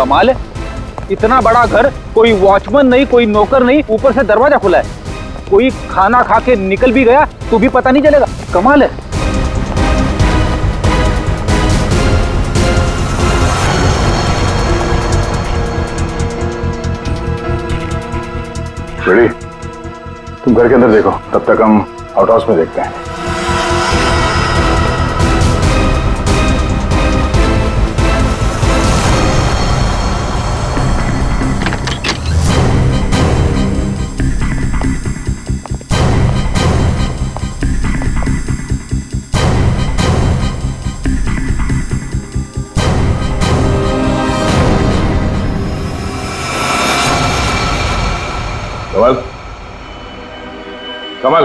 कमाल है, इतना बड़ा घर, कोई वॉचमैन नहीं, कोई नौकर नहीं, ऊपर से दरवाजा खुला है। कोई खाना खा के निकल भी गया तो भी पता नहीं चलेगा। कमाल है। बेड़ी, तुम घर के अंदर देखो, तब तक हम आउट हाउस में देखते हैं। कमल, कमल,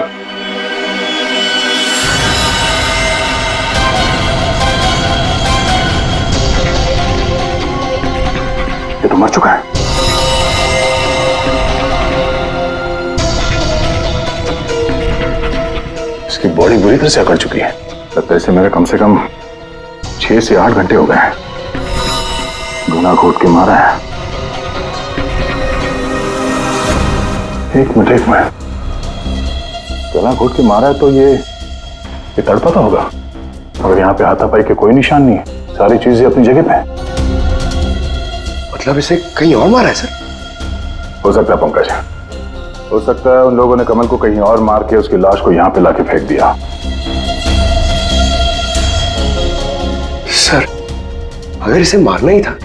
ये तो मर चुका है। इसकी बॉडी बुरी तरह से अकड़ चुकी है। लगता है इसे मेरे कम से कम 6 से 8 घंटे हो गए हैं। गला घोट के मारा है। एक मिनट, गला घोट के मारा है तो ये तड़पता होगा। अगर यहाँ पे हाथापाई के कोई निशान नहीं है, सारी चीजें अपनी जगह पे हैं। मतलब इसे कहीं और मारा है सर? हो सकता है पंकज, हो सकता है उन लोगों ने कमल को कहीं और मार के उसकी लाश को यहाँ पे लाके फेंक दिया। सर, अगर इसे मारना ही था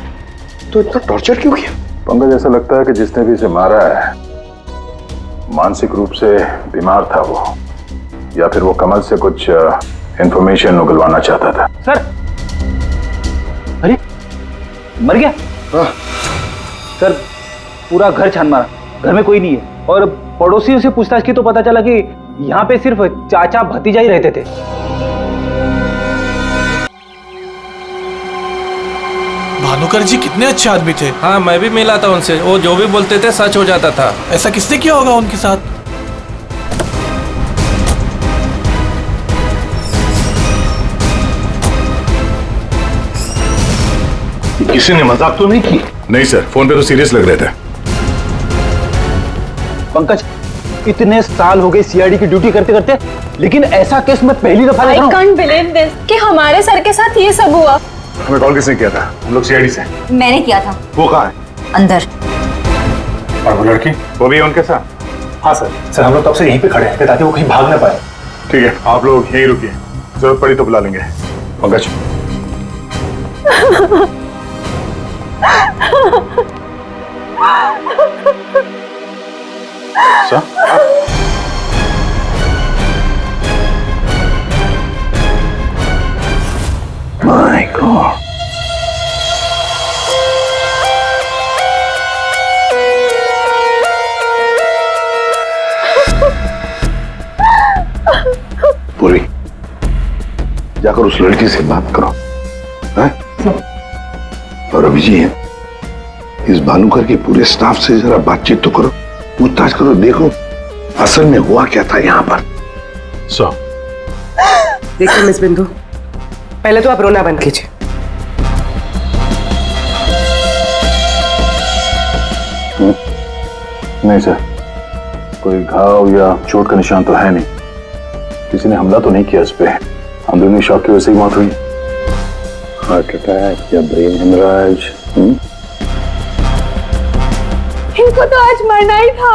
तो इतना टॉर्चर क्यों किया? पंकज, ऐसा लगता है कि जिसने भी इसे मारा है मानसिक रूप से बीमार था वो, या फिर वो कमल से कुछ इंफॉर्मेशन उगलवाना चाहता था। सर, अरे मर गया? हाँ। सर, पूरा घर छान मारा, घर में कोई नहीं है, और पड़ोसियों से पूछताछ की तो पता चला कि यहाँ पे सिर्फ चाचा भतीजा ही रहते थे। भानुकर जी कितने अच्छे आदमी थे। हाँ, मैं भी मिला था उनसे, वो जो भी बोलते थे सच हो जाता था। ऐसा किसने किया होगा उनके साथ? किसी ने मजाक तो नहीं की? नहीं सर, फोन पे तो सीरियस लग रहे थे। पंकज, इतने साल हो गए सीआईडी की ड्यूटी करते करते, लेकिन ऐसा केस मैं पहली दफा देख रहा हूं। I can't believe this कि हमारे सर के साथ ये सब हुआ। हमें कॉल किसने किया था? हम लोग सीआईडी से। मैंने किया था। वो कहाँ है? अंदर। और वो लड़की, वो भी है उनके साथ? हाँ सर, हम लोग तब से यहीं पे खड़े हैं ताकि वो कहीं भाग ना पाए। ठीक है, आप लोग यहीं रुकिए, जरूरत पड़ी तो बुला लेंगे। पंकज, माय गॉड, पूरी जाकर उस लड़की से बात करो, हैं? और अभी जी इस भानुकर के पूरे स्टाफ से जरा बातचीत तो करो, पूछताछ करो, देखो असल में हुआ क्या था यहाँ पर। देखिए मिस बिंदु, पहले तो आप रोना बंद कीजिए। नहीं सर, कोई घाव या चोट का निशान तो है नहीं। किसी ने हमला तो नहीं किया इस पे। अंदरूनी शॉक की वजह से ही मौत हुई। हार्ट अटैक या ब्रेन हेमराज? इनको तो आज मरना ही था।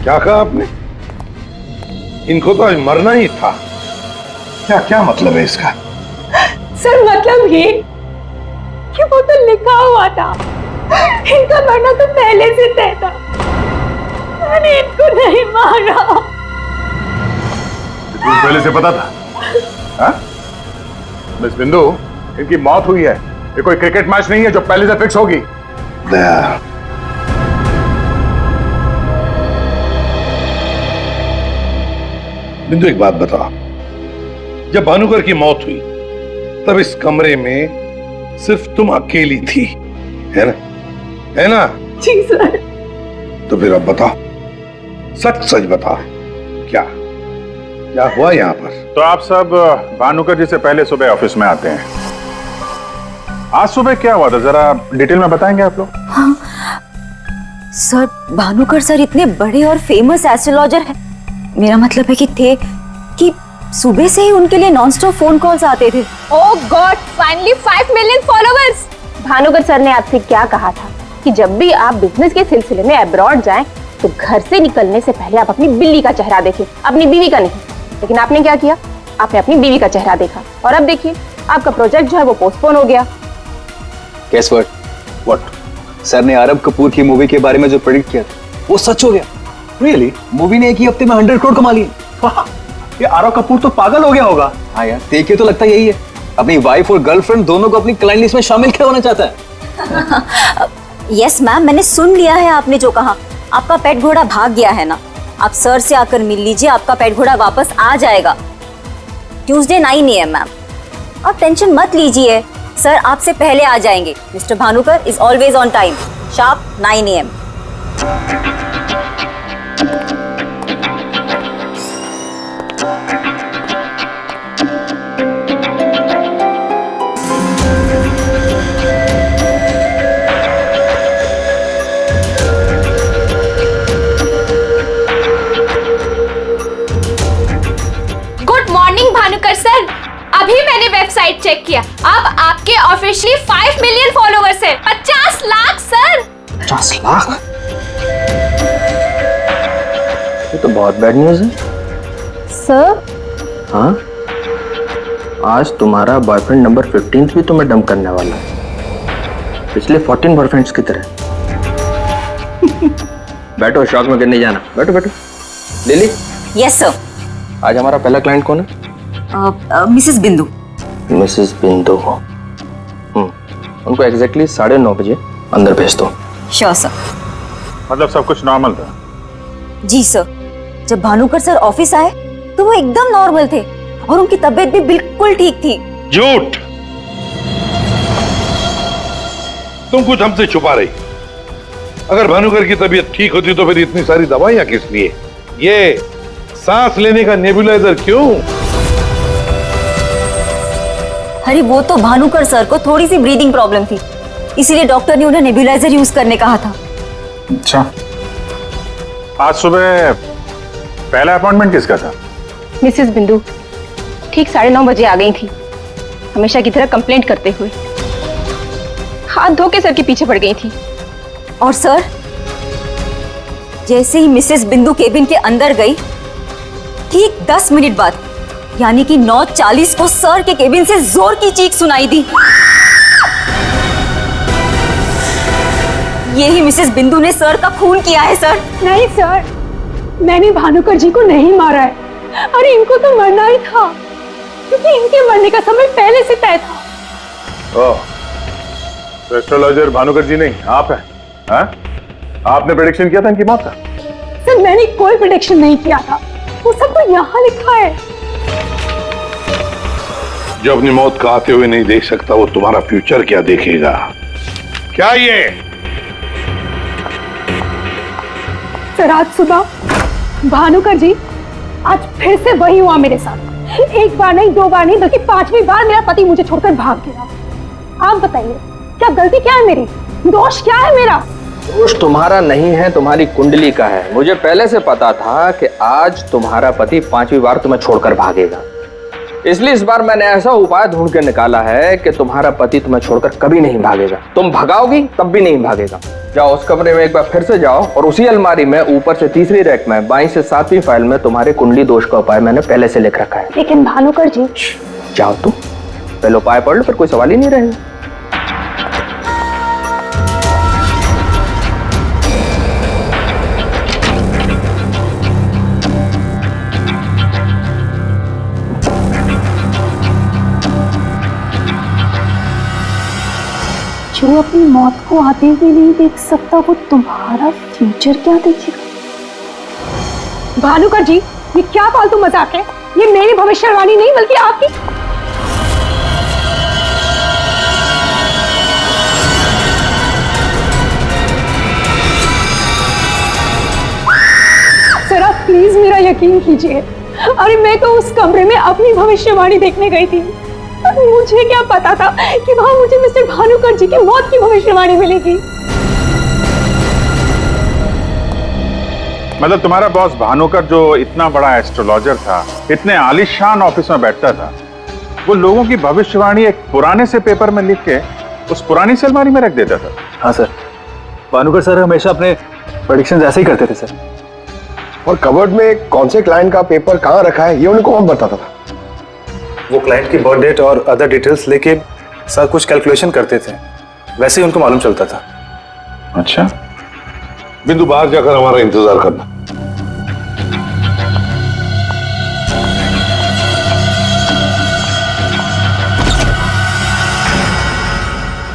क्या कहा आपने? इनको तो आज मरना ही था। क्या क्या मतलब है इसका? सर, मतलब ये कि वो तो लिखा हुआ था, इनका मरना तो पहले से तय था। मैंने इनको नहीं मारा। तुम्हें पहले से पता था? हाँ? मिस बिंदु, इनकी मौत हुई है, ये कोई क्रिकेट मैच नहीं है जो पहले से फिक्स होगी। दया, बिंदु एक बात बताओ, जब भानुकर की मौत हुई तब इस कमरे में सिर्फ तुम अकेली थी, है ना? है ना? जी सर। तो फिर अब बताओ, सच सच बताओ, क्या क्या हुआ यहाँ पर? तो आप सब भानुकर जी से पहले सुबह ऑफिस में आते हैं। आज सुबह क्या हुआ था, जरा डिटेल में बताएंगे आप लोग? हाँ सर, भानुकर सर इतने बड़े और फेमस एस्ट्रोलॉजर हैं। मेरा मतलब है कि सुबह से ही उनके लिए नॉनस्टॉप फोन कॉल्स आते थे। Oh god, finally 5 million followers. Bhanukar sir ने आपसे क्या कहा था कि जब भी आप बिजनेस के सिलसिले में अब्रॉड जाएं तो घर से निकलने से पहले आप अपनी बिल्ली का चेहरा देखें, अपनी बीवी का नहीं। लेकिन आपने क्या किया, आपने अपनी बीवी का चेहरा देखा और अब देखिए आपका प्रोजेक्ट जो है वो पोस्टपोन हो गया। Guess what? What? सर ने आरब कपूर की मूवी के बारे में जो प्रेडिक्ट किया था वो सच हो गया। रियली? मूवी ने एक ही हफ्ते में 100 करोड़ कमा लिए। वाह, ये आरव कपूर तो पागल हो गया होगा। हाँ यार, देख के तो लगता यही है। अपनी वाइफ और गर्लफ्रेंड दोनों को अपनी क्लाइंट लिस्ट में शामिल करवाना चाहता है। यस मैम, मैंने सुन लिया है आपने जो कहा। आपका पेट घोड़ा भाग गया है ना, आप सर से आकर मिल लीजिए, आपका पेट घोड़ा वापस आ जाएगा ट्यूसडे 9 AM मैम। आप टेंशन मत लीजिए, सर आपसे पहले आ जाएंगे। Mister Bhanukar is always on time, sharp 9 AM। Good morning Bhanukar sir, अभी मैंने वेबसाइट चेक किया, अब आपके ऑफिशियली 5 मिलियन फॉलोअर्स हैं। 50 लाख सर। 50 लाख? ये तो बहुत बैड न्यूज है सर। हाँ, आज तुम्हारा बॉयफ्रेंड नंबर 15 भी तुम्हें डंप करने वाला है, पिछले 14 बॉयफ्रेंड्स की तरह। बैठो, शॉक में करने जाना। बैठो बैठो। लिली। Yes sir. आज हमारा पहला क्लाइंट कौन है? मिसेस बिंदु। मिसेस बिंदु। उनको एग्जैक्टली 9:30 बजे अंदर भेज दो। Sure sir. मतलब सब कुछ नॉर्मल था? जी सर, जब भानुकर सर ऑफिस आए तो वो एकदम नॉर्मल थे और उनकी तबीयत भी बिल्कुल ठीक थी। झूठ! तुम कुछ हमसे छुपा रही। अगर भानुकर की तबीयत ठीक होती तो फिर इतनी सारी दवाइयां किस लिए? ये सांस लेने का नेबुलाइजर क्यों? अरे वो तो भानुकर सर को थोड़ी सी ब्रीदिंग प्रॉब्लम थी, इसीलिए डॉक्टर ने उन्हें नेबुलाइजर यूज करने कहा था। अच्छा, आज सुबह पहला अपॉइंटमेंट किसका था? मिसेस बिंदु ठीक 9:30 बजे आ गई थी, हमेशा की तरह कंप्लेंट करते हुए हाथ धो के सर के पीछे पड़ गई थी। और सर जैसे ही मिसेस बिंदु केबिन के अंदर गई, ठीक 10 मिनट बाद यानी कि 9:40 को सर के केबिन से जोर की चीख सुनाई दी। यही मिसेस बिंदु ने सर का खून किया है सर। नहीं सर, मैंने भानुकर जी को नहीं मारा है। अरे इनको तो मरना ही था, क्योंकि इनके मरने का समय पहले से तय था। ओह, तो एस्ट्रोलॉजर भानुकर जी नहीं, आप हैं? हाँ? आपने प्रेडिक्शन किया था इनकी मौत का? सर मैंने कोई प्रेडिक्शन नहीं किया था, वो सब तो यहाँ लिखा है। जो अपनी मौत को आते हुए नहीं देख सकता वो तुम्हारा फ्यूचर क्या देखेगा? क्या ये? सर आज सुबह भानुकर जी, आज फिर से वही हुआ मेरे साथ। एक बार नहीं, 2 बार नहीं, बल्कि 5वीं बार मेरा पति मुझे छोड़कर भाग गया। आप बताइए, क्या गलती क्या है मेरी? दोष क्या है मेरा? दोष तुम्हारा नहीं है, तुम्हारी कुंडली का है। मुझे पहले से पता था कि आज तुम्हारा पति 5वीं बार तुम्हें छोड़कर भागेगा, इसलिए इस बार मैंने ऐसा उपाय ढूंढ के निकाला है कि तुम्हारा पति तुम्हें छोड़कर कभी नहीं भागेगा। तुम भगाओगी तब भी नहीं भागेगा। जाओ उस कमरे में एक बार फिर से जाओ और उसी अलमारी में ऊपर से 3री रैक में 22 से 7वीं फाइल में तुम्हारे कुंडली दोष का उपाय मैंने पहले से लिख रखा है। लेकिन भानुकर जी। जाओ तुम पहले उपाय पढ़ लो, फिर कोई सवाल ही नहीं रहेगा। जो अपनी मौत को आते हुए नहीं देख सकता, वो तुम्हारा फ्यूचर क्या देखेगा? भानुकर जी, ये क्या फालतू मजाक है? ये मेरी भविष्यवाणी नहीं बल्कि आपकी। यकीन कीजिए, अरे मैं तो उस कमरे में अपनी भविष्यवाणी देखने गई थी। मुझे क्या पता था कि वहां मुझे मिस्टर भानुकर जी की मौत की भविष्यवाणी मिलेगी। मतलब तुम्हारा बॉस भानुकर जो इतना बड़ा एस्ट्रोलॉजर था, इतने आलीशान ऑफिस में बैठता था, वो लोगों की भविष्यवाणी एक पुराने से पेपर में लिख के उस पुरानी से अलमारी में रख देता था। हाँ सर, भानुकर सर हमेशा अपने प्रेडिक्शंस ऐसे ही करते थे सर। और कबर्ड में कौन से क्लाइंट का पेपर कहाँ रखा है ये उनको कौन बताता था? वो क्लाइंट की बर्थ डेट और अदर डिटेल्स लेके सर कुछ कैलकुलेशन करते थे, वैसे ही उनको मालूम चलता था। अच्छा, बिंदु बाहर जाकर हमारा इंतजार करना।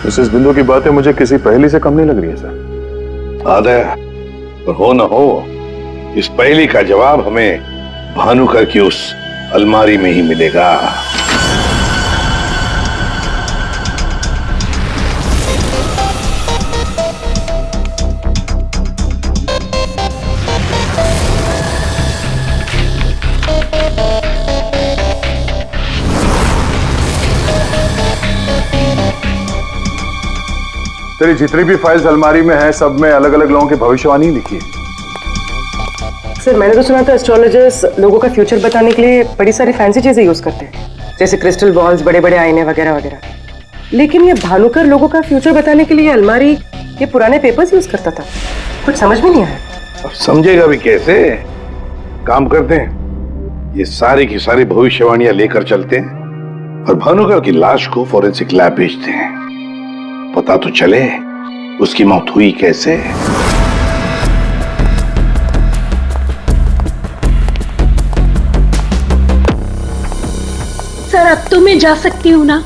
मिसेस बिंदु की बातें मुझे किसी पहेली से कम नहीं लग रही है सर। आदय, और हो न हो इस पहेली का जवाब हमें भानुकर की उस अलमारी में ही मिलेगा। तेरी जितनी भी फाइल्स अलमारी में है, सब में अलग अलग लोगों की भविष्यवाणी लिखी है। सर मैंने तो सुना था एस्ट्रोलॉजर्स लोगों का फ्यूचर बताने के लिए बड़ी सारी फैंसी चीजें यूज करते हैं, जैसे क्रिस्टल बॉल्स, बड़े बड़े आईने वगैरह वगैरह। लेकिन ये भानुकर लोगों का फ्यूचर बताने के लिए अलमारी ये पुराने पेपर्स यूज करता था, कुछ समझ में नहीं आया। अब समझेगा भी कैसे? काम करते हैं, ये सारी की सारी भविष्यवाणियां लेकर चलते हैं और भानुकर की लाश को फॉरेंसिक लैब भेजते हैं। पता तो चले उसकी मौत हुई कैसे। सर अब तो मैं जा सकती हूँ ना?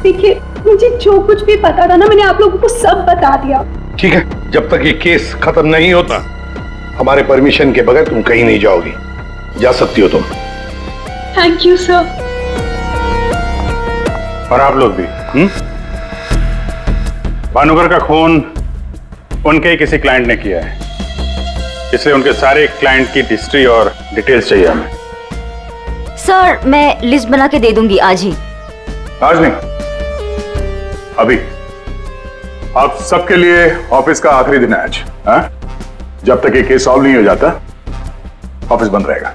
देखिए मुझे जो कुछ भी पता था ना, मैंने आप लोगों को सब बता दिया। ठीक है, जब तक ये केस खत्म नहीं होता हमारे परमिशन के बगैर तुम कहीं नहीं जाओगी। जा सकती हो तुम। Thank you sir. और आप लोग भी। भानुकर का खून उनके ही किसी क्लाइंट ने किया है, इसलिए उनके सारे क्लाइंट की हिस्ट्री और डिटेल्स चाहिए हमें। सर मैं लिस्ट बना के दे दूंगी आज ही। आज नहीं, अभी। आप सबके लिए ऑफिस का आखिरी दिन है आज। हाँ? जब तक ये केस सॉल्व नहीं हो जाता ऑफिस बंद रहेगा।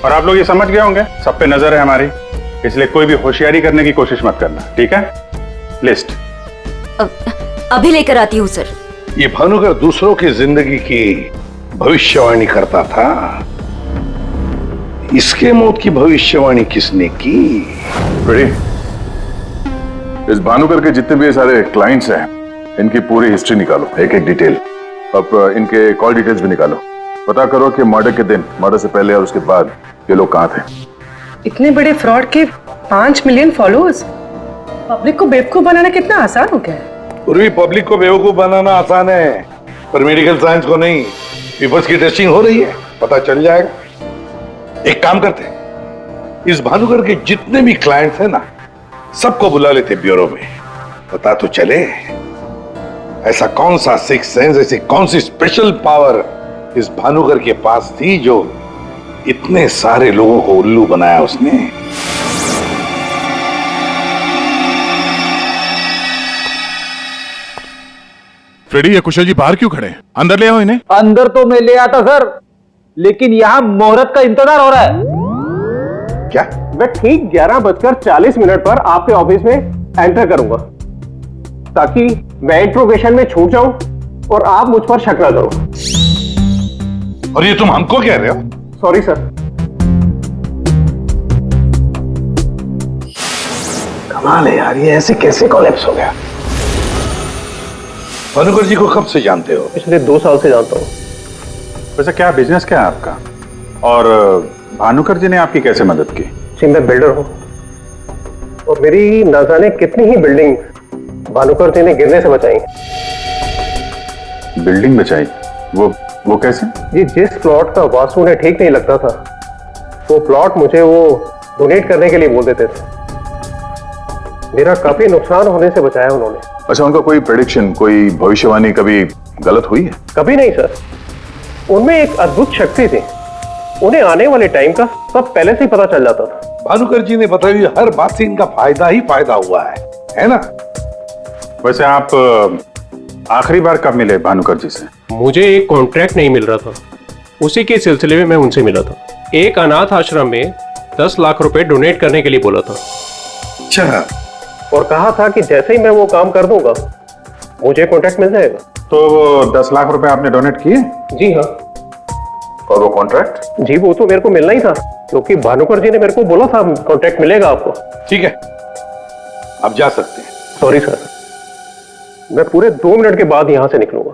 और आप लोग ये समझ गए होंगे, सब पे नजर है हमारी, इसलिए कोई भी होशियारी करने की कोशिश मत करना, ठीक है? लिस्ट अभी लेकर आती हूँ सर। ये भानुकर दूसरों की जिंदगी की भविष्यवाणी करता था, इसके मौत की भविष्यवाणी किसने की? इस भानुकर के जितने भी सारे क्लाइंट्स हैं, इनकी पूरी हिस्ट्री निकालो, एक एक डिटेल। अब इनके कॉल डिटेल्स भी निकालो। पता करो कि मर्डर के दिन, मर्डर से पहले और उसके बाद ये लोग कहाँ थे। इतने बड़े फ्रॉड के 5 मिलियन फॉलोअर्स, पब्लिक को बेवकूफ बनाना कितना आसान हो गया है। पूरी पब्लिक को बेवकूफ बनाना आसान है, पर मेडिकल साइंस को नहीं। पीपल्स की टेस्टिंग हो रही है, पता चल जाएगा। एक काम करते हैं, इस भानुकर के जितने भी क्लाइंट्स हैं ना, सबको बुला लेते ब्यूरो में। पता तो चले ऐसा कौन सा सिक्स सेंस, ऐसी कौन सी स्पेशल पावर इस भानुकर के पास थी जो इतने सारे लोगों को उल्लू बनाया उसने। फ्रेडी, ये कुशल जी बाहर क्यों खड़े हैं? अंदर ले आओ इन्हें। अंदर तो मैं ले आता सर, लेकिन यहाँ मुहूर्त का इंतजार हो रहा है। क्या? मैं ठीक 11:40 पर आपके ऑफिस में एंटर करूंगा, ताकि मैं इंट्रोगेशन में छूट जाऊं और आप मुझ पर शक न करो। और ये तुम हमको कह रहे हो? Sorry sir. कमाल है यार, ये ऐसे कैसे कोलैप्स हो गया? भानुकर जी को कब से जानते हो? पिछले 2 साल से जानता हूँ। वैसे क्या बिजनेस क्या है आपका? और भानुकर जी ने आपकी कैसे मदद की? जी मैं बिल्डर हूँ और मेरी ना जाने कितनी ही बिल्डिंग भानुकर जी ने गिरने से बचाई। बिल्डिंग बचाई? वो कैसे? जी जिस प्लॉट का वास्तु उन्हें ठीक नहीं लगता था, वो प्लॉट मुझे वो डोनेट करने के लिए बोल देते थे। मेरा काफी नुकसान होने से बचाया उन्होंने। अच्छा, उनका कोई प्रेडिक्शन, कोई भविष्यवाणी कभी गलत हुई है? कभी नहीं सर। उनमें एक अद्भुत शक्ति थी उन्हें आने वाले टाइम का सब पहले से ही पता चल जाता था। भानुकर जी ने बताई हर बात से इनका फायदा ही फायदा हुआ है ना? वैसे आप आखिरी बार कब मिले भानुकर जी से? मुझे एक कॉन्ट्रैक्ट नहीं मिल रहा था, उसी के सिलसिले में मैं उनसे मिला था। एक अनाथ आश्रम में 10 लाख रुपए डोनेट करने के लिए बोला था। अच्छा। और कहा था कि जैसे ही मैं वो काम कर दूंगा मुझे कॉन्ट्रैक्ट मिल जाएगा। तो वो 10 लाख रुपए आपने डोनेट किए? जी हाँ। और वो कॉन्ट्रैक्ट? जी वो तो मेरे को मिलना ही था, क्योंकि भानुकर जी ने मेरे को बोला था कॉन्ट्रैक्ट मिलेगा आपको। ठीक है, आप जा सकते हैं। सॉरी सर, मैं पूरे 2 मिनट के बाद यहां से निकलूंगा।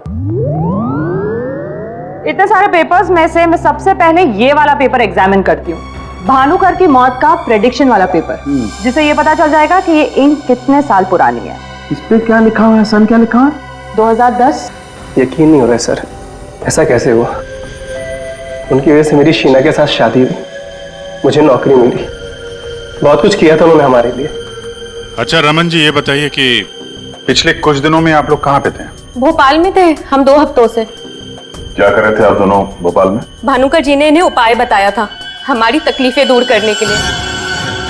इतने सारे पेपर्स में से मैं सबसे पहले ये वाला पेपर एग्जामिन करती हूँ, भानुकर की मौत का प्रेडिक्शन वाला पेपर, जिससे ये पता चल जाएगा कि ये इंक कितने साल पुरानी है। इस पे क्या लिखा हुआ है? सन क्या लिखा है? 2010। यकीन नहीं हो रहा है सर, ऐसा कैसे हुआ? उनकी वजह से मेरी शीना के साथ शादी हुई, मुझे नौकरी मिली, बहुत कुछ किया था उन्होंने हमारे लिए। अच्छा रमन जी, ये बताइए कि पिछले कुछ दिनों में आप लोग कहाँ पे थे? भोपाल में थे हम 2 हफ्तों से। क्या कर रहे थे आप दोनों भोपाल में? भानुकर जी ने इन्हें उपाय बताया था हमारी तकलीफें दूर करने के लिए।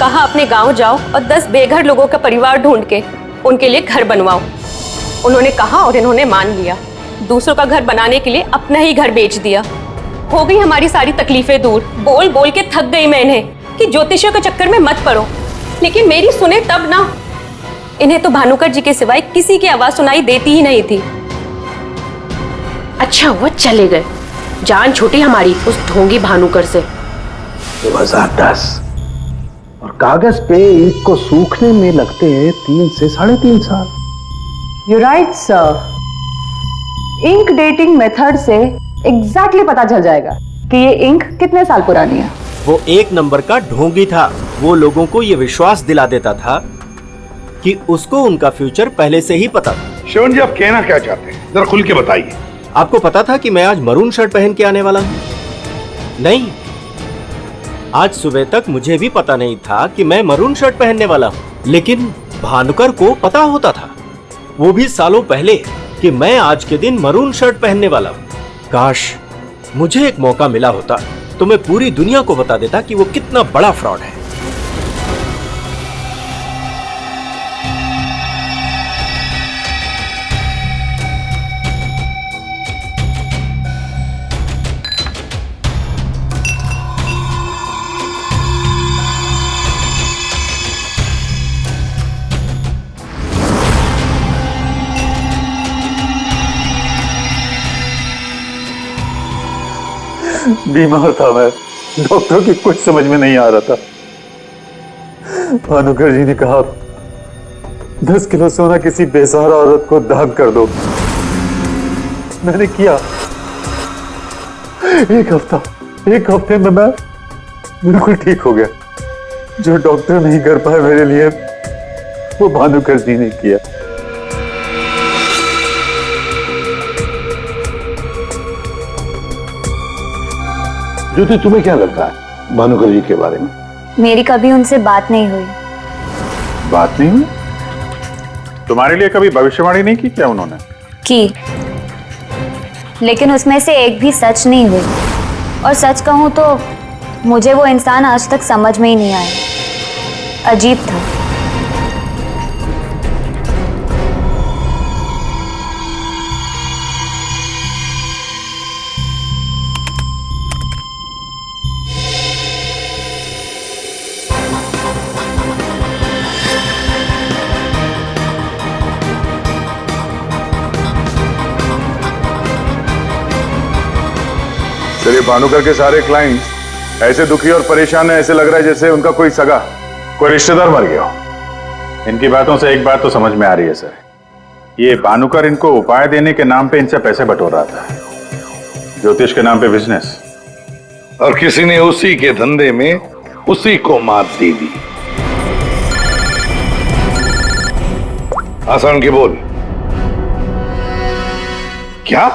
कहा अपने गांव जाओ और 10 बेघर लोगों का परिवार ढूंढ के उनके लिए घर बनवाओ। उन्होंने कहा और इन्होंने मान लिया। दूसरों का घर बनाने के लिए अपना ही घर बेच दिया। हो गई हमारी सारी तकलीफें दूर। बोल बोल के थक गई मैं इन्हें कि ज्योतिषियों के चक्कर में मत पड़ो, लेकिन मेरी सुने तब ना। इन्हें तो भानुकर जी के सिवाय किसी की आवाज सुनाई देती ही नहीं थी। अच्छा हुआ चले गए, जान छूटी हमारी उस ढोंगी भानुकर से। 2010 और कागज पे इंक को सूखने में लगते हैं 3 से 3.5 साल। You right sir, ink dating method से एग्जैक्टली पता चल जाएगा कि ये इंक कितने साल पुरानी है। वो एक नंबर का ढोंगी था। वो लोगों को ये विश्वास दिला देता था कि उसको उनका फ्यूचर पहले से ही पता था। श्रवण जी, आप कहना क्या चाहते हैं, जरा खुल के बताइए। आपको पता था कि मैं आज मरून शर्ट पहन के आने वाला हूँ? नहीं, आज सुबह तक मुझे भी पता नहीं था कि मैं मरून शर्ट पहनने वाला हूँ, लेकिन भानुकर को पता होता था, वो भी सालों पहले, कि मैं आज के दिन मरून शर्ट पहनने वाला हूँ। काश मुझे एक मौका मिला होता तो मैं पूरी दुनिया को बता देता कि वो कितना बड़ा फ्रॉड है। बीमार था मैं, डॉक्टर की कुछ समझ में नहीं आ रहा था। भानुकर जी ने कहा 10 किलो सोना किसी बेसहारा औरत को दान कर दो। मैंने किया। एक हफ्ते में मैं बिल्कुल ठीक हो गया। जो डॉक्टर नहीं कर पाए मेरे लिए, वो भानुकर जी ने किया। ज्योति, तुम्हें क्या लगता है भानुकर जी के बारे में? मेरी कभी उनसे बात नहीं हुई। बात नहीं हुई? तुम्हारे लिए कभी भविष्यवाणी नहीं की क्या उन्होंने? की, लेकिन उसमें से एक भी सच नहीं हुई। और सच कहूं तो मुझे वो इंसान आज तक समझ में ही नहीं आया। अजीब था। चलिए, भानुकर के सारे क्लाइंट्स ऐसे दुखी और परेशान है, ऐसे लग रहा है जैसे उनका कोई सगा, कोई रिश्तेदार मर गया हो। इनकी बातों से एक बात तो समझ में आ रही है सर, ये भानुकर इनको उपाय देने के नाम पे इनसे पैसे बटोर रहा था, ज्योतिष के नाम पे बिजनेस, और किसी ने उसी के धंधे में उसी को मात दे दी। आसान के बोल। क्या?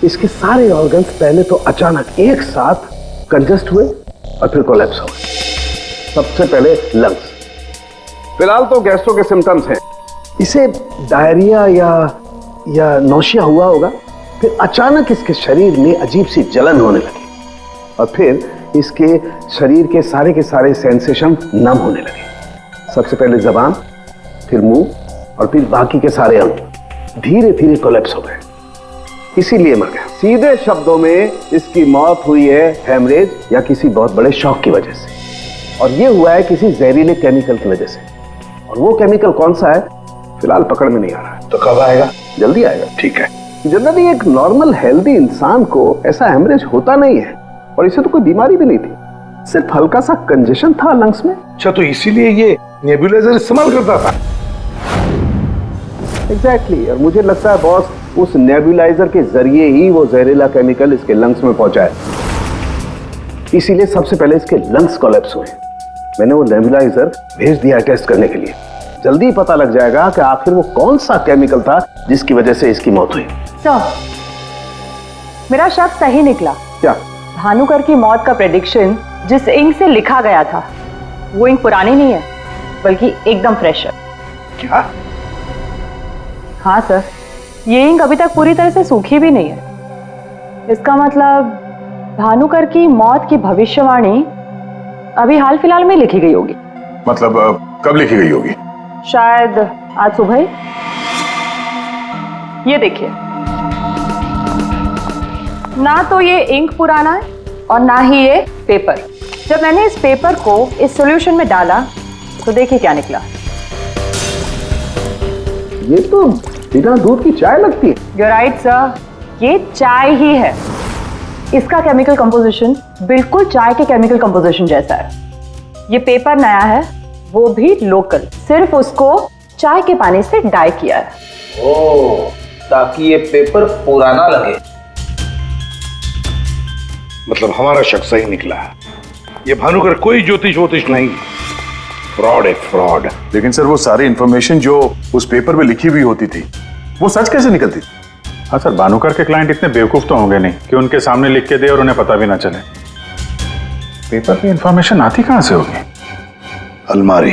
इसके सारे ऑर्गन्स पहले तो अचानक एक साथ कंजस्ट हुए और फिर कोलैप्स हो गए। सबसे पहले लंग्स। फिलहाल तो गैस्ट्रो के सिम्टम्स हैं। इसे डायरिया या नौशिया हुआ होगा। फिर अचानक इसके शरीर में अजीब सी जलन होने लगी और फिर इसके शरीर के सारे सेंसेशन नम होने लगे। सबसे पहले जबान, फिर मुंह और फिर बाकी के सारे अंग धीरे धीरे कोलैप्स हो गए, इसीलिए मर गया। सीधे शब्दों में इसकी मौत हुई है हेमरेज या किसी बहुत बड़े शॉक की वजह से, और ये हुआ है किसी जहरीले केमिकल की वजह से। और वो केमिकल कौन सा है फिलहाल पकड़ में नहीं आ रहा है। तो कब आएगा? जल्दी आएगा। ठीक है। जनरली एक नॉर्मल हेल्दी इंसान को ऐसा हेमरेज होता नहीं है, और इसे तो कोई बीमारी भी नहीं थी, सिर्फ हल्का सा कंजेशन था लंग्स में। अच्छा, तो इसीलिए ये नेबुलाइजर इस्तेमाल करता था? एग्जैक्टली। और मुझे लगता है बॉस उस नेबुलाइजर के जरिए ही वो जहरीला केमिकल इसके लंग्स में पहुंचा है, इसीलिए सबसे पहले इसके लंग्स कोलैप्स हुए। मैंने वो नेबुलाइजर भेज दिया टेस्ट करने के लिए। जल्दी पता लग जाएगा कि आखिर वो कौन सा केमिकल था जिसकी वजह से इसकी मौत हुई। सर, मेरा शक सही निकला। क्या? भानुकर की मौत का प्रेडिक्शन जिस इंक से लिखा गया था वो इंक पुरानी नहीं है, बल्कि एकदम फ्रेश है। क्या? हाँ सर, ये इंक अभी तक पूरी तरह से सूखी भी नहीं है। इसका मतलब भानुकर की मौत की भविष्यवाणी अभी हाल फिलहाल में लिखी गई होगी। मतलब कब लिखी गई होगी? शायद आज सुबह ही। ये देखिए, ना तो ये इंक पुराना है और ना ही ये पेपर। जब मैंने इस पेपर को इस सॉल्यूशन में डाला तो देखिए क्या निकला। ये तो बिना दूध की चाय लगती है। You're right, सर, ये चाय ही है। इसका केमिकल कंपोजिशन बिल्कुल चाय के केमिकल कंपोजिशन जैसा है। ये पेपर नया है, वो भी लोकल, सिर्फ उसको चाय के पानी से डाई किया है। ओह, ताकि ये पेपर पुराना लगे। मतलब हमारा शक सही निकला है। ये भानुकर कोई ज्योतिष वोतिष नहीं, फ्रॉड है, फ्रॉड। लेकिन सर, वो सारी इंफॉर्मेशन जो उस पेपर में लिखी हुई होती थी वो सच कैसे निकलती? हाँ सर, भानुकर के क्लाइंट इतने बेवकूफ तो होंगे नहीं कि उनके सामने लिख के दे और उन्हें पता भी ना चले। पेपर की इंफॉर्मेशन आती कहां से होगी? अलमारी,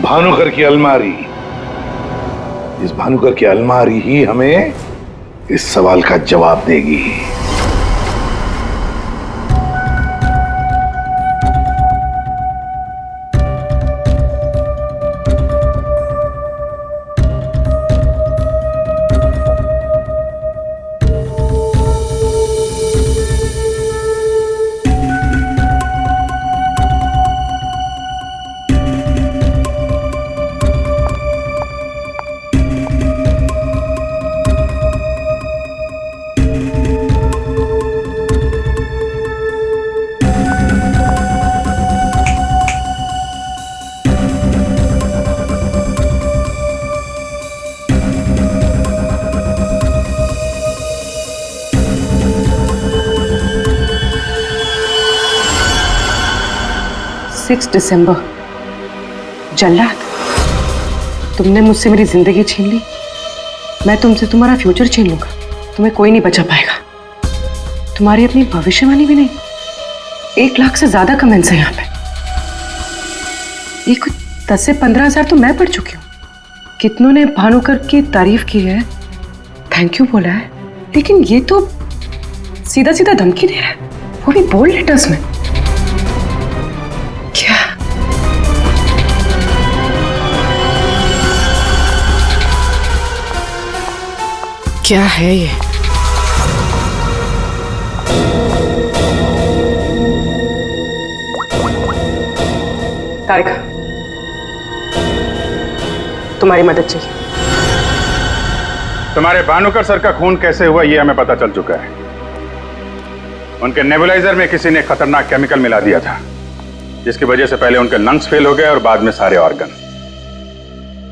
भानुकर की अलमारी। इस भानुकर की अलमारी ही हमें इस सवाल का जवाब देगी। दिसंबर, जल्लाद, तुमने मुझसे मेरी जिंदगी छीन ली, मैं तुमसे तुम्हारा फ्यूचर छीन लूंगा, तुम्हें कोई नहीं बचा पाएगा। तुम्हारी अपनी भविष्यवाणी भी नहीं। 1 लाख से ज्यादा कमेंट्स हैं यहाँ पे। ये कुछ 10 से 15 हजार तो मैं पढ़ चुकी हूँ। कितनों ने भानुकर की तारीफ की है, थैंक यू बोला है, लेकिन ये तो सीधा सीधा धमकी दे रहा है, वो भी बोल्ड लेटर्स में। क्या है ये? तारिका, तुम्हारी मदद चाहिए। तुम्हारे भानुकर सर का खून कैसे हुआ ये हमें पता चल चुका है। उनके नेबुलाइजर में किसी ने खतरनाक केमिकल मिला दिया था, जिसकी वजह से पहले उनके लंग्स फेल हो गए और बाद में सारे ऑर्गन।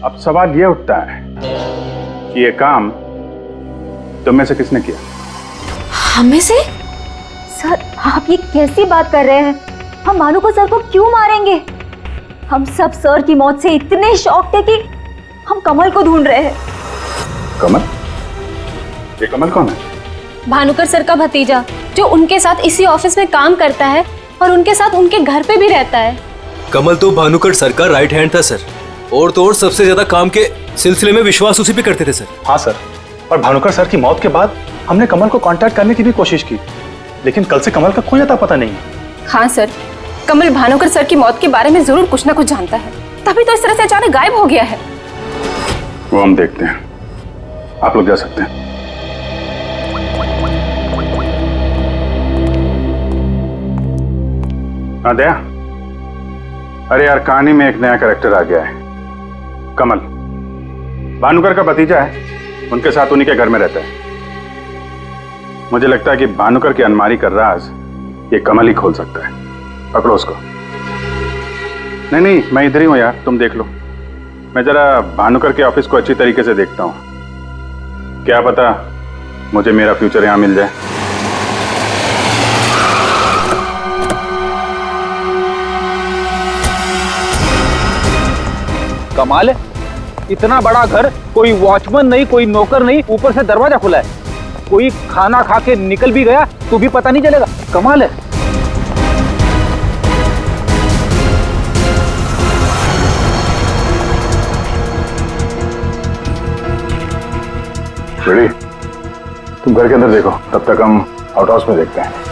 अब सवाल ये उठता है कि ये काम तुम में से किसने किया? हमें से? सर, आप ये कैसी बात कर रहे हैं? हम भानुकर सर को क्यों मारेंगे? हम सब सर की मौत से इतने शॉक थे कि हम कमल को ढूंढ रहे हैं। कमल? ये कमल कौन है? भानुकर सर का भतीजा, जो उनके साथ इसी ऑफिस में काम करता है और उनके साथ उनके घर पे भी रहता है। कमल तो भानुकर सर का राइट हैंड था सर, और तो और सबसे ज्यादा काम के सिलसिले में विश्वास उसी पे करते थे सर। हाँ सर, और भानुकर सर की मौत के बाद हमने कमल को कांटेक्ट करने की भी कोशिश की, लेकिन कल से कमल का कोई अता पता नहीं है। हाँ सर, कमल भानुकर सर की मौत के बारे में जरूर कुछ ना कुछ जानता है, तभी तो इस तरह से अचानक गायब हो गया है। वो हम देखते हैं, आप लोग जा सकते हैं। हाँ दया, अरे यार कहानी में एक नया कैरेक्टर आ गया है, कमल। भानुकर का भतीजा है, उनके साथ उन्हीं के घर में रहता है। मुझे लगता है कि भानुकर की अलमारी का राज ये कमल ही खोल सकता है। पकड़ो उसको। नहीं नहीं, मैं इधर ही हूं यार, तुम देख लो। मैं जरा भानुकर के ऑफिस को अच्छी तरीके से देखता हूं, क्या पता मुझे मेरा फ्यूचर यहां मिल जाए। कमाल है, इतना बड़ा घर, कोई वॉचमैन नहीं, कोई नौकर नहीं, ऊपर से दरवाजा खुला है। कोई खाना खा के निकल भी गया तो भी पता नहीं चलेगा। कमाल है। रेडी, तुम घर के अंदर देखो, तब तक हम आउट हाउस में देखते हैं।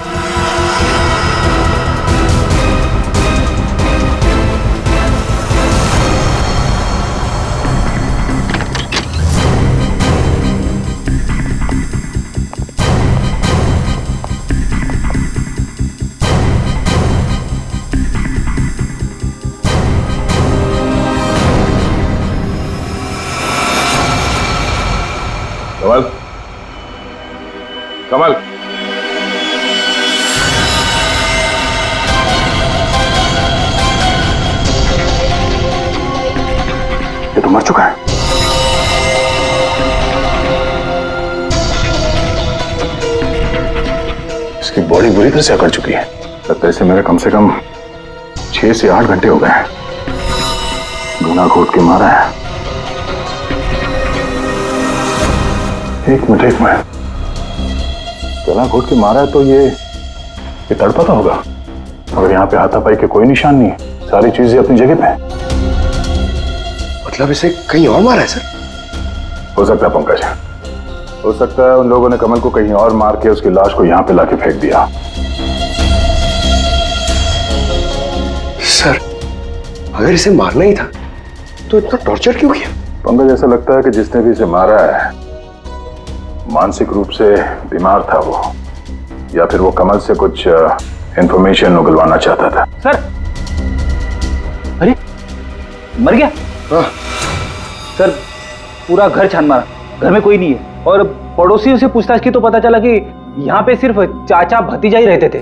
कमल, कमल, ये तो मर चुका है। इसकी बॉडी बुरी तरह से अकड़ चुकी है। लगता है इसे मेरे कम से कम 6 से 8 घंटे हो गए हैं। गला घोट के मारा है। एक मिनट, गला घोट के मारा है तो ये तड़पता होगा। और यहाँ पे हाथापाई के कोई निशान नहीं है, सारी चीजें अपनी जगह पे हैं। मतलब इसे कहीं और मारा है सर? हो सकता है पंकज, हो सकता है उन लोगों ने कमल को कहीं और मार के उसकी लाश को यहाँ पे लाके फेंक दिया। सर, अगर इसे मारना ही था तो इतना टॉर्चर क्यों किया? पंकज, ऐसा लगता है कि जिसने भी इसे मारा है मानसिक रूप से बीमार था वो, या फिर वो कमल से कुछ इंफॉर्मेशन उगलवाना चाहता था। सर, अरे मर गया? हाँ। सर, पूरा घर छान मारा, घर में कोई नहीं है। और पड़ोसियों से पूछताछ की तो पता चला कि यहाँ पे सिर्फ चाचा भतीजा ही रहते थे।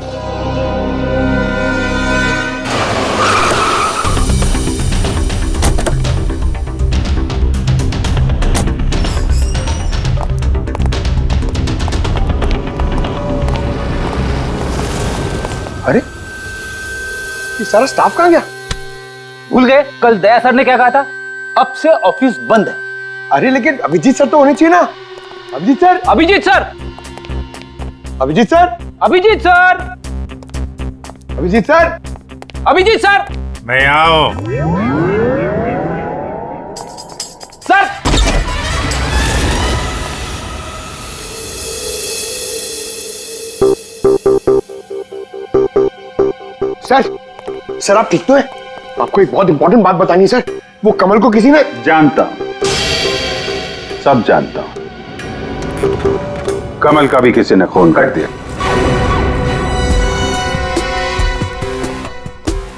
अरे, ये सारा स्टाफ कहाँ गया? भूल गए कल दया सर ने क्या कहा था? अब से ऑफिस बंद है। अरे लेकिन अभिजीत सर तो होने चाहिए ना। Abhijit sir, Abhijit sir, Abhijit sir, Abhijit sir, Abhijit sir, Abhijit sir, मैं आओ। सर, सर आप ठीक तो है? आपको एक बहुत इंपॉर्टेंट बात बतानी है सर। वो कमल को किसी ने... जानता हूं, सब जानता हूं। कमल का भी किसी ने खून कर दिया।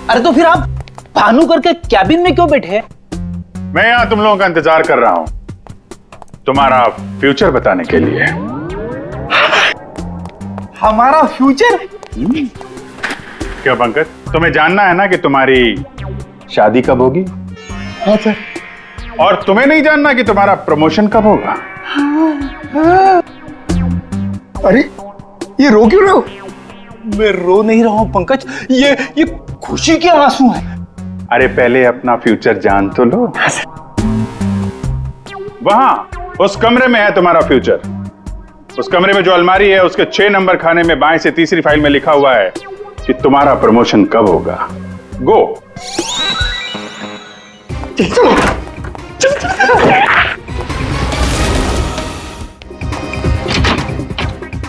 अरे तो फिर आप भानुकर के कैबिन में क्यों बैठे हैं? मैं यहां तुम लोगों का इंतजार कर रहा हूं, तुम्हारा फ्यूचर बताने के लिए। हमारा फ्यूचर? क्यों पंकज, तुम्हें जानना है ना कि तुम्हारी शादी कब होगी? हाँ सर। और तुम्हें नहीं जानना कि तुम्हारा प्रमोशन कब होगा? अरे ये रो क्यों रहे हो? मैं रो नहीं रहा हूं पंकज, ये खुशी के आंसू हैं। अरे पहले अपना फ्यूचर जान तो लो। वहां उस कमरे में है तुम्हारा फ्यूचर। उस कमरे में जो अलमारी है उसके 6 नंबर खाने में बाएं से तीसरी फाइल में लिखा हुआ है कि तुम्हारा प्रमोशन कब होगा। गो।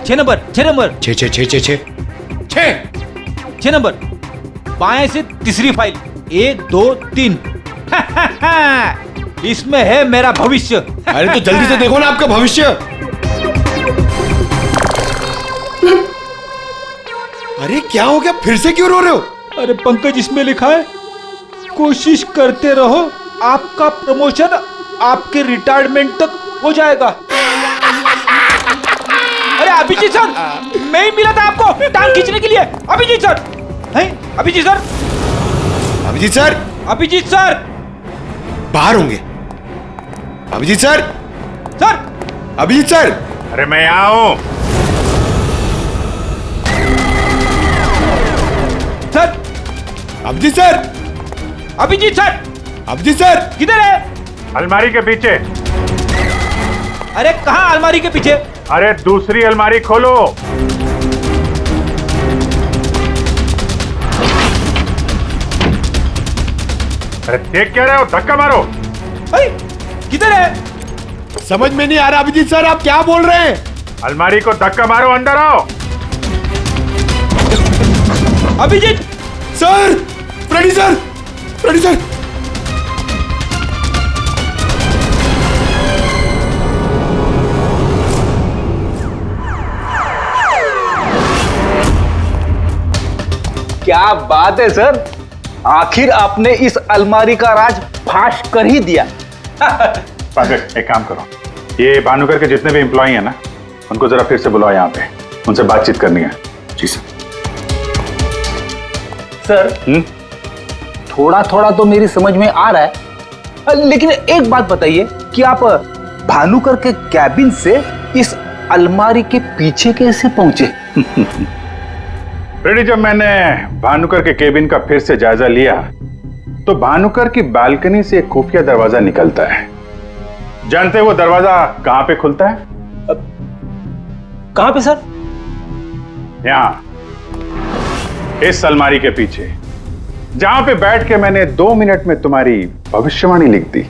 6 नंबर 6 नंबर 6 6 6 6 6 6 नंबर, बाएं से तीसरी फाइल, 1 2 3। इसमें है मेरा भविष्य। अरे तो जल्दी से देखो ना आपका भविष्य। अरे क्या हो गया, फिर से क्यों रो रहे हो? अरे पंकज, इसमें लिखा है कोशिश करते रहो, आपका प्रमोशन आपके रिटायरमेंट तक हो जाएगा। अरे अभिजीत सर, मैं ही मिला था आपको टांग खींचने के लिए। अभिजीत सर, हैं? Abhijit sir, Abhijit sir, Abhijit sir बाहर होंगे। Abhijit sir, sir, Abhijit sir. अरे मैं यहाँ हूं। Sir, Abhijit sir, Abhijit sir, Abhijit sir किधर है? अलमारी के पीछे। अरे कहाँ अलमारी के पीछे? अरे दूसरी अलमारी खोलो। अरे देख क्या रहे हो, धक्का मारो। किधर है? समझ में नहीं आ रहा अभिजीत सर, आप क्या बोल रहे हैं? अलमारी को धक्का मारो, अंदर आओ। Abhijit sir, Freddy sir, Freddy sir. क्या बात है सर, आखिर आपने इस अलमारी का राज फाश कर ही दिया। पंकज, एक काम करो, ये भानुकर के जितने भी एम्प्लॉय हैं ना, उनको जरा फिर से बुलाओ यहाँ पे, उनसे बातचीत करनी है। जी सर। सर, थोड़ा थोड़ा तो मेरी समझ में आ रहा है, लेकिन एक बात बताइए कि आप भानुकर के कैबिन से इस अलमारी के पीछे कैसे पहुंचे? रेडी, जब मैंने भानुकर के केबिन का फिर से जायजा लिया तो भानुकर की बालकनी से एक खुफिया दरवाजा निकलता है। जानते हैं वो दरवाजा कहां पे खुलता है? कहां पे सर? यहां, इस अलमारी के पीछे, जहां पे बैठ के मैंने 2 मिनट में तुम्हारी भविष्यवाणी लिख दी।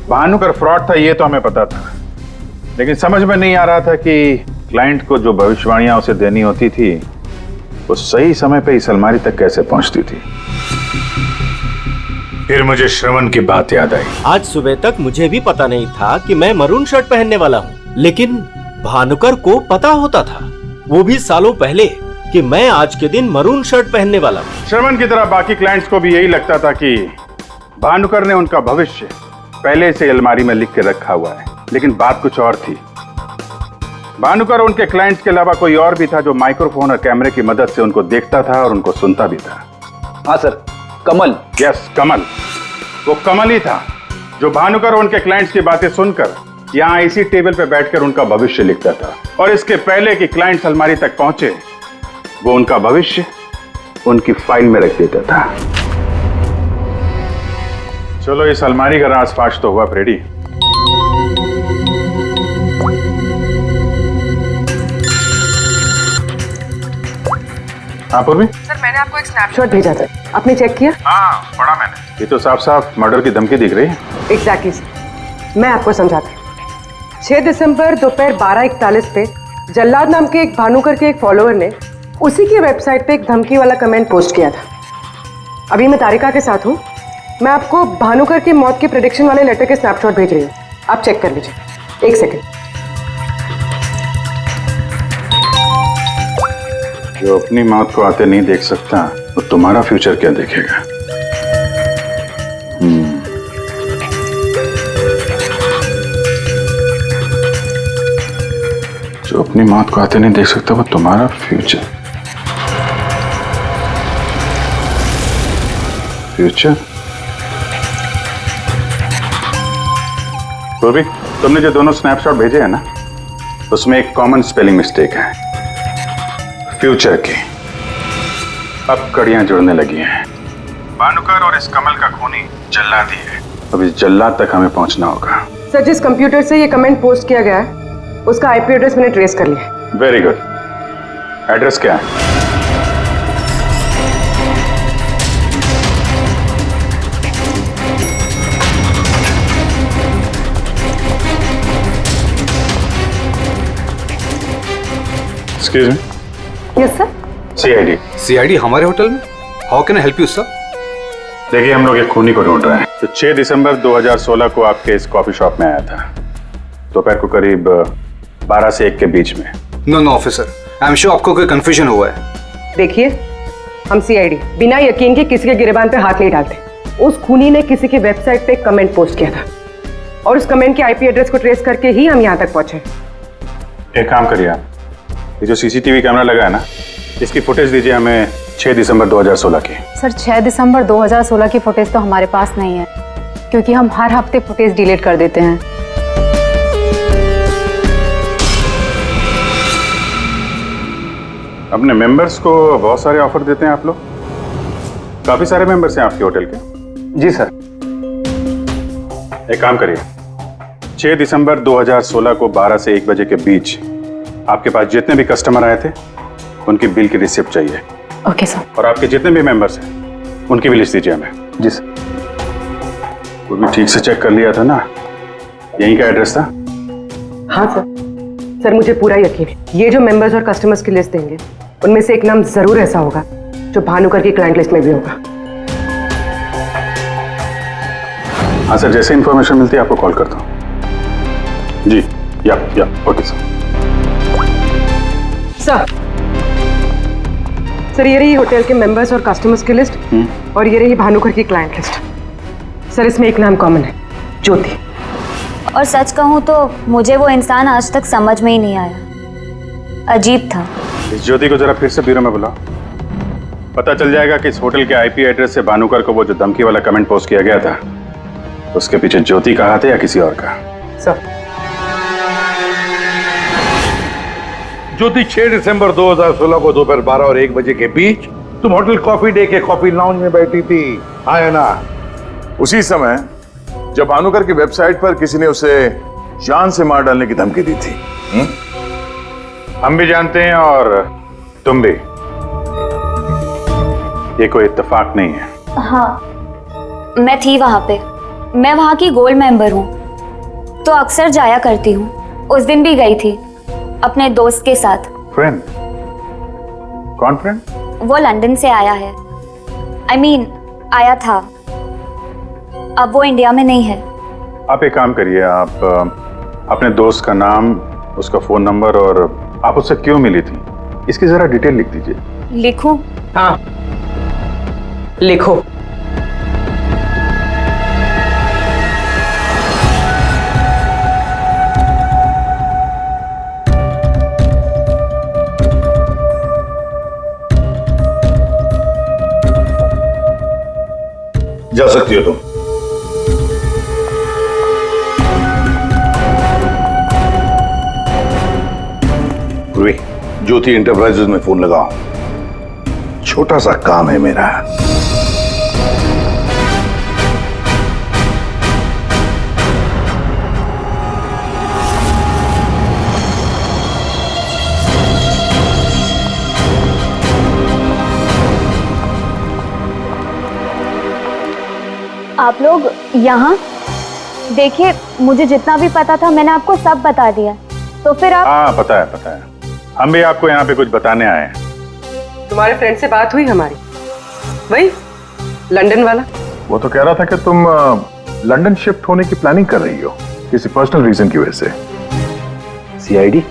भानुकर फ्रॉड था ये तो हमें पता था, लेकिन समझ में नहीं आ रहा था कि क्लाइंट को जो भविष्यवाणियां उसे देनी होती थी वो सही समय पे इस अलमारी तक कैसे पहुंचती थी। फिर मुझे श्रवण की बात याद आई। आज सुबह तक मुझे भी पता नहीं था कि मैं मरून शर्ट पहनने वाला हूँ, लेकिन भानुकर को पता होता था, वो भी सालों पहले, कि मैं आज के दिन मरून शर्ट पहनने वाला हूँ। श्रवण की तरह बाकी क्लाइंट्स को भी यही लगता था कि भानुकर ने उनका भविष्य पहले से अलमारी में लिख के रखा हुआ है, लेकिन बात कुछ और थी। भानुकर उनके क्लाइंट्स के अलावा कोई और भी था जो माइक्रोफोन और कैमरे की मदद से उनको देखता था और उनको सुनता भी था। हाँ सर, कमल। यस, कमल। वो कमल ही था जो भानुकर उनके क्लाइंट्स की बातें सुनकर यहाँ इसी टेबल पे बैठकर उनका भविष्य लिखता था, और इसके पहले कि क्लाइंट्स अलमारी तक पहुंचे वो उनका भविष्य उनकी फाइल में रख देता था। चलो, इस अलमारी का राज फाश तो हुआ फ्रेडी। हाँ पूर्वी? सर, मैंने आपको एक स्नैपशॉट भेजा था, आपने चेक किया? हाँ, पढ़ा मैंने। ये तो साफ साफ मर्डर की धमकी दिख रही है। एग्जैक्टली सर, मैं आपको समझाता हूँ। 6 दिसंबर दोपहर 12:41 पे जल्लाद नाम के एक भानुकर के एक फॉलोअर ने उसी की वेबसाइट पे एक धमकी वाला कमेंट पोस्ट किया था। अभी मैं तारिका के साथ हूँ, मैं आपको भानुकर की मौत के प्रेडिक्शन वाले लेटर के स्नैपशॉट भेज रही हूँ, आप चेक कर लीजिए। 1 सेकेंड। जो अपनी मौत को आते नहीं देख सकता वो तुम्हारा फ्यूचर क्या देखेगा? जो अपनी मौत को आते नहीं देख सकता वो तुम्हारा फ्यूचर। फ्यूचर? पूर्वी, तुमने जो दोनों स्नैपशॉट भेजे हैं ना, उसमें एक कॉमन स्पेलिंग मिस्टेक है, फ्यूचर की। अब कड़ियां जुड़ने लगी हैं। भानुकर और इस कमल का खूनी जल्लाद ही है। अब इस जल्लाद तक हमें पहुंचना होगा। सर, जिस कंप्यूटर से ये कमेंट पोस्ट किया गया है उसका आईपी एड्रेस मैंने ट्रेस कर लिया। Very good. एड्रेस क्या है? Excuse me. Yes sir. CID. CID हमारे होटल में? How can I help you sir? देखिए, हम लोग एक खूनी को ढूंढ रहे हैं तो 6 दिसंबर 2016 को आपके इस कॉफी शॉप में आया था, दोपहर को करीब 12 से 1 के बीच में। No officer, I am sure आपको कोई कंफ्यूजन हुआ है। देखिए, हम सीआईडी बिना यकीन के किसी के गिरेबान पे हाथ नहीं डालते। उस खूनी ने किसी की वेबसाइट पे कमेंट पोस्ट किया था और उस कमेंट के आईपी एड्रेस को ट्रेस करके ही हम यहाँ तक पहुंचे। एक काम करिए आप, ये जो सीसीटीवी कैमरा लगा है ना, इसकी फुटेज दीजिए हमें 6 दिसंबर 2016 की। सर 6 दिसंबर 2016 की फुटेज तो हमारे पास नहीं है, क्योंकि हम हर हफ्ते फुटेज डिलीट कर देते हैं। अपने मेंबर्स को बहुत सारे ऑफर देते हैं आप लोग? काफी सारे मेंबर्स हैं आपके होटल के? जी सर। एक काम करिए, 6 दिसंबर 2016 को 12 से 1 बजे के बीच आपके पास जितने भी कस्टमर आए थे उनकी बिल की रिसिप्ट चाहिए। Okay sir. और आपके जितने भी मेंबर्स हैं उनकी भी लिस्ट दीजिए हमें। जी सर। वो भी ठीक से चेक कर लिया था ना? यहीं का एड्रेस था? हाँ सर। सर मुझे पूरा यकीन है, ये जो मेंबर्स और कस्टमर्स की लिस्ट देंगे उनमें से एक नाम जरूर ऐसा होगा जो भानुकर की क्लाइंट लिस्ट में भी होगा। हाँ सर, जैसे इंफॉर्मेशन मिलती है आपको कॉल करता हूँ। जी, या ओके सर। सर ये रही होटल के मेंबर्स और कस्टमर्स की लिस्ट और ये रही भानुकर की क्लाइंट लिस्ट। सर इसमें एक नाम कॉमन है, ज्योति। और सच कहूँ तो मुझे वो इंसान आज तक समझ में ही नहीं आया, अजीब था। इस ज्योति को जरा फिर से ब्यूरो में बुलाओ, पता चल जाएगा कि इस होटल के आईपी एड्रेस से भानुकर को वो जो धमकी वाला कमेंट पोस्ट किया गया था उसके पीछे ज्योति का हाथ है या किसी और का। सर ज्योति 6 दिसंबर 2016 को दोपहर 12 और 1 बजे के बीच तुम होटल कॉफी डे के कॉफी लाउंज में बैठी थी, हाँ या ना? उसी समय जब भानुकर की वेबसाइट पर किसी ने उसे जान से मार डालने की धमकी दी थी। हम भी जानते हैं और तुम भी। ये कोई इत्तेफाक नहीं है। हाँ, मैं थी वहां पे। मैं वहां की गोल्ड मेंबर हूँ तो अक्सर जाया करती हूँ। उस दिन भी गई थी अपने दोस्त के साथ। फ्रेंड? कौन फ्रेंड? वो लंदन से आया है। I mean, आया था, अब वो इंडिया में नहीं है। आप एक काम करिए, आप अपने दोस्त का नाम, उसका फोन नंबर और आप उससे क्यों मिली थी इसकी जरा डिटेल लिख दीजिए। लिखूं? हाँ लिखो। जा सकती हो तुम। पूर्वी, ज्योति एंटरप्राइजेज में फोन लगाओ, छोटा सा काम है मेरा। आप लोग यहाँ? देखिए, मुझे जितना भी पता था मैंने आपको सब बता दिया, तो फिर आप। हाँ पता है। हम भी आपको यहाँ पे कुछ बताने आए हैं। तुम्हारे फ्रेंड से बात हुई हमारी, वही लंदन वाला? वो तो कह रहा था कि तुम लंदन शिफ्ट होने की प्लानिंग कर रही हो किसी पर्सनल रीजन की वजह से। सीआईडी?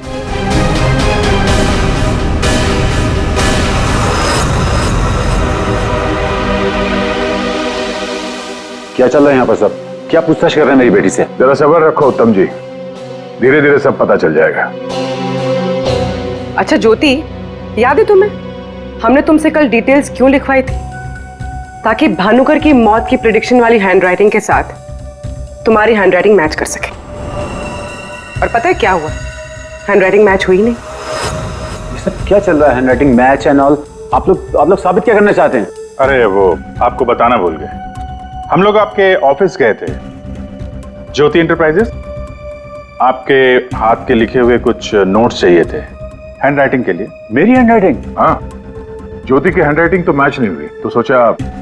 क्या चल रहा है यहाँ पर सब? क्या पूछताछ कर रहे हैं मेरी बेटी से? जरा सब्र रखो उत्तम जी, धीरे धीरे सब पता चल जाएगा। अच्छा ज्योति, याद है तुम्हें हमने तुमसे कल डिटेल्स क्यों लिखवाई थी? ताकि भानुकर की मौत की प्रेडिक्शन वाली हैंडराइटिंग के साथ तुम्हारी हैंडराइटिंग मैच कर सके। और पता है क्या हुआ? हैंडराइटिंग मैच हुई नहीं। ये सब क्या चल रहा है? Handwriting match and all? आप लोग साबित क्या करना चाहते हैं? अरे वो आपको बताना भूल गए, हम लोग आपके ऑफिस गए थे, ज्योति एंटरप्राइजेस। आपके हाथ के लिखे हुए कुछ नोट्स चाहिए थे हैंडराइटिंग के लिए। मेरी हैंडराइटिंग? हाँ, ज्योति की हैंडराइटिंग तो मैच नहीं हुई, तो सोचा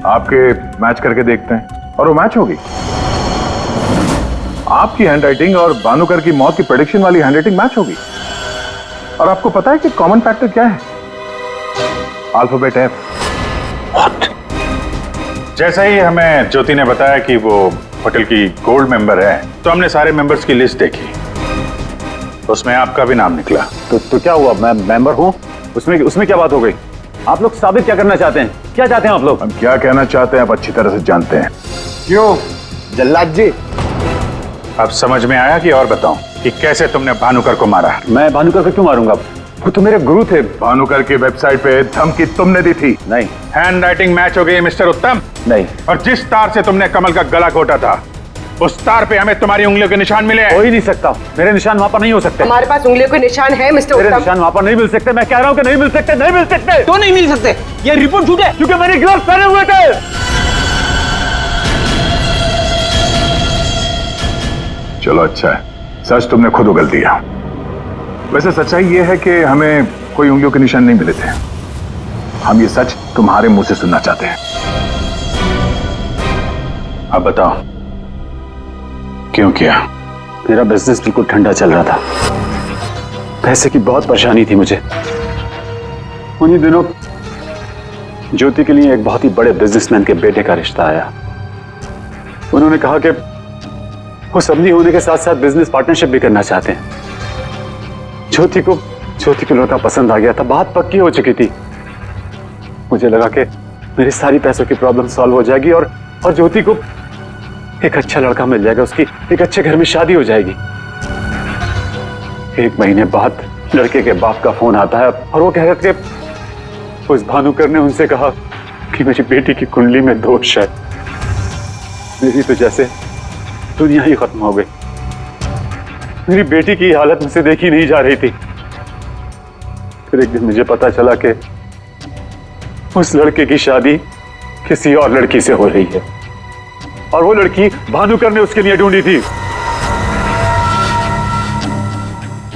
आपके मैच करके देखते हैं, और वो मैच होगी। आपकी हैंडराइटिंग और भानुकर की मौत की प्रेडिक्शन वाली हैंडराइटिंग मैच होगी। और आपको पता है कि कॉमन फैक्टर क्या है? Alphabet F. जैसे ही हमें ज्योति ने बताया कि वो होटल की गोल्ड मेंबर है, तो हमने सारे मेंबर्स की लिस्ट देखी, उसमें आपका भी नाम निकला। तो क्या हुआ? मैं मेंबर हूँ, उसमें क्या बात हो गई? आप लोग साबित क्या करना चाहते हैं? क्या चाहते हैं आप लोग? हम क्या कहना चाहते हैं आप अच्छी तरह से जानते हैं। क्यों जल्लाद जी? अब समझ में आया कि और बताऊं कि कैसे तुमने भानुकर को मारा? मैं भानुकर को क्यों मारूंगा? वो तो मेरे गुरु थे। भानुकर की वेबसाइट पे धमकी तुमने दी थी? नहीं। हैंड राइटिंग मैच हो गई मिस्टर उत्तम? नहीं। और जिस तार से तुमने कमल का गला घोटा था, उस तार पे हमें तुम्हारी उंगलियों के निशान मिले हैं। हो ही नहीं सकता, मेरे निशान वहां पर नहीं हो सकते। हमारे पास उंगलियों के निशान है मिस्टर उत्तम। मेरे निशान वहां पर नहीं मिल सकते। मैं कह रहा हूं कि नहीं मिल सकते, नहीं मिल सकते। तो नहीं मिल सकते, ये रिपोर्ट झूठ है क्योंकि मैंने ग्लव्स पहने हुए थे। चलो अच्छा है, सच तुमने खुद उगल दिया। वैसे सच्चाई ये है कि हमें कोई उंगलियों के निशान नहीं मिले थे। हम ये सच तुम्हारे मुंह से सुनना चाहते हैं। अब बताओ क्यों किया? मेरा बिजनेस बिल्कुल ठंडा चल रहा था, पैसे की बहुत परेशानी थी मुझे। उन्हीं दिनों ज्योति के लिए एक बहुत ही बड़े बिजनेसमैन के बेटे का रिश्ता आया। उन्होंने कहा कि वो समधी होने के साथ साथ बिजनेस पार्टनरशिप भी करना चाहते हैं। ज्योति को लड़का पसंद आ गया था, बात पक्की हो चुकी थी। मुझे लगा कि मेरी सारी पैसों की प्रॉब्लम सॉल्व हो जाएगी और ज्योति को एक अच्छा लड़का मिल जाएगा, उसकी एक अच्छे घर में शादी हो जाएगी। 1 महीने बाद लड़के के बाप का फोन आता है और वो कह रहे थे उस भानुकर ने उनसे कहा कि मेरी बेटी की कुंडली में दोष है। मेरी तो जैसे दुनिया ही खत्म हो गई। मेरी बेटी की हालत मुझसे देखी नहीं जा रही थी। फिर एक दिन मुझे पता चला कि उस लड़के की शादी किसी और लड़की से हो रही है और वो लड़की भानुकर ने उसके लिए ढूंढी थी।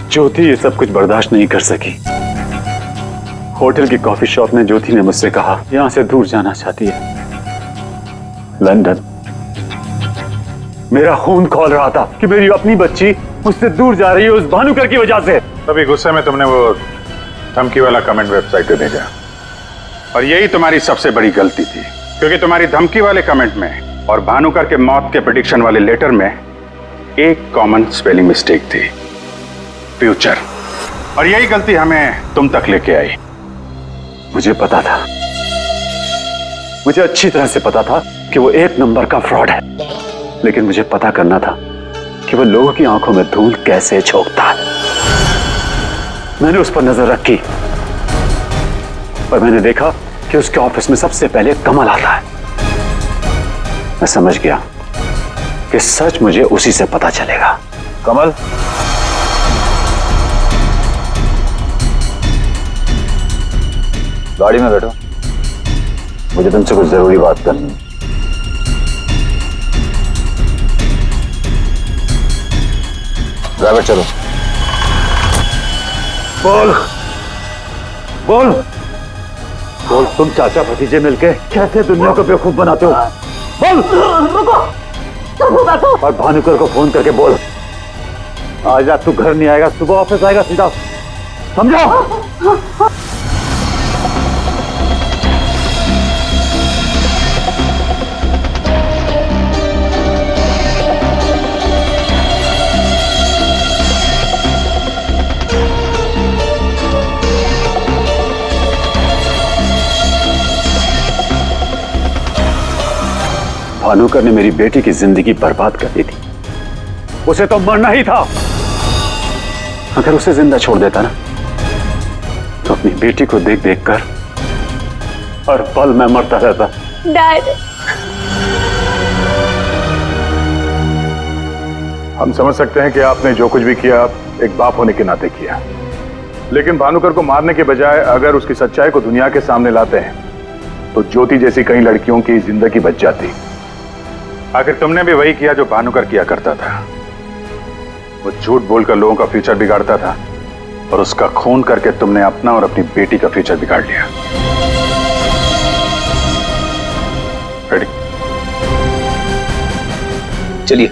ज्योति ये सब कुछ बर्दाश्त नहीं कर सकी। होटल की कॉफी शॉप में ज्योति ने मुझसे कहा यहां से दूर जाना चाहती है, लंदन। मेरा खून खौल रहा था कि मेरी अपनी बच्ची मुझसे दूर जा रही है उस भानुकर की वजह से। तभी गुस्से में तुमने वो धमकी वाला कमेंट वेबसाइट पे भेजा और यही तुम्हारी सबसे बड़ी गलती थी, क्योंकि तुम्हारी धमकी वाले कमेंट में और भानुकर के मौत के प्रेडिक्शन वाले लेटर में एक कॉमन स्पेलिंग मिस्टेक थी, फ्यूचर। और यही गलती हमें तुम तक लेके आई। मुझे पता था, मुझे अच्छी तरह से पता था कि वो 1 नंबर का फ्रॉड है, लेकिन मुझे पता करना था कि वो लोगों की आंखों में धूल कैसे झोंकता है। मैंने उस पर नजर रखी और मैंने देखा कि उसके ऑफिस में सबसे पहले कमल आता है। मैं समझ गया कि सच मुझे उसी से पता चलेगा। कमल, गाड़ी में बैठो, मुझे तुमसे कुछ जरूरी बात करनी है। ड्राइवर चलो। बोल बोल बोल, तुम चाचा भतीजे मिलके कैसे दुनिया को बेवकूफ बनाते हो? बोल। रुको, और भानुकर को फोन करके बोल आज रात तू घर नहीं आएगा, सुबह ऑफिस आएगा सीधा, समझो? भानुकर ने मेरी बेटी की जिंदगी बर्बाद कर दी थी। उसे तो मरना ही था। अगर उसे जिंदा छोड़ देता ना तो अपनी बेटी को देख देख कर हर पल मैं मरता रहता। डैड, हम समझ सकते हैं कि आपने जो कुछ भी किया एक बाप होने के नाते किया, लेकिन भानुकर को मारने के बजाय अगर उसकी सच्चाई को दुनिया के सामने लाते हैं तो ज्योति जैसी कई लड़कियों की जिंदगी बच जाती। आखिर तुमने भी वही किया जो भानुकर किया करता था। वो झूठ बोलकर लोगों का फ्यूचर बिगाड़ता था और उसका खून करके तुमने अपना और अपनी बेटी का फ्यूचर बिगाड़ लिया। चलिए।